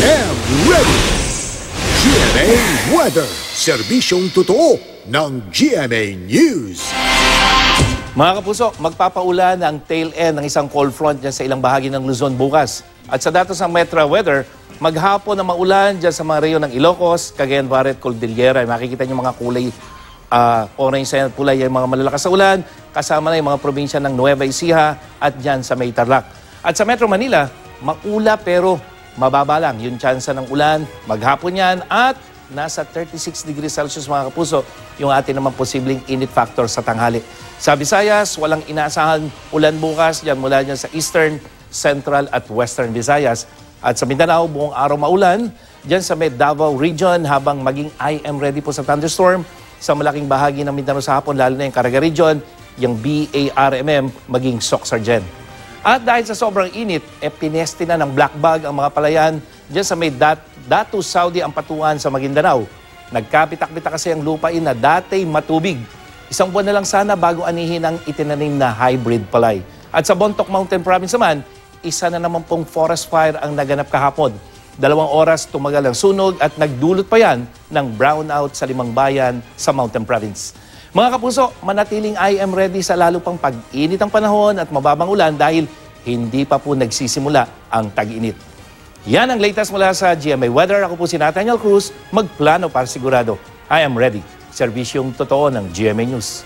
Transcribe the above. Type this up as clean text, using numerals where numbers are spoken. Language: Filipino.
am ready. GMA Weather, serbisyong totoo ng GMA News. Mga kapuso, magpapaulan ang tail end ng isang cold front dyan sa ilang bahagi ng Luzon bukas. At sa datos ng Metro Weather, maghapon na maulan dyan sa mga rehiyon ng Ilocos, Cagayan, Varet, Cordillera. Makikita niyo mga kulay orange na kulay, yung mga malalakas sa ulan. Kasama na yung mga probinsya ng Nueva Ecija at dyan sa May Tarlac. At sa Metro Manila, maula pero mababa lang yung tsansa ng ulan. Maghapon yan at nasa 36 degrees Celsius mga kapuso yung atin naman posibleng init factor sa tanghali. Sa Visayas, walang inaasahan ulan bukas dyan mula dyan sa Eastern, Central at Western Visayas. At sa Mindanao, buong araw maulan dyan sa Med Davao Region habang maging I am ready po sa thunderstorm. Sa malaking bahagi ng Mindanao sa hapon, lalo na yung Caraga Region, yung BARMM maging Soc-Sargen. At dahil sa sobrang init, pinesti na ng black bag ang mga palayan dyan sa may Datu Saudi ang patuan sa Maguindanao. Nagkapitak-pitak kasi ang lupain na dati matubig. Isang buwan na lang sana bago anihin ang itinanim na hybrid palay. At sa Bontoc Mountain Province naman, isa na naman pong forest fire ang naganap kahapon. 2 oras tumagal ang sunog at nagdulot pa yan ng brownout sa 5 bayan sa Mountain Province. Mga kapuso, manatiling I am ready sa lalo pang pag-init ang panahon at mababang ulan dahil hindi pa po nagsisimula ang tag-init. Yan ang latest mula sa GMA Weather. Ako po si Nathaniel Cruz, magplano para sigurado. I am ready. Serbisyong totoo ng GMA News.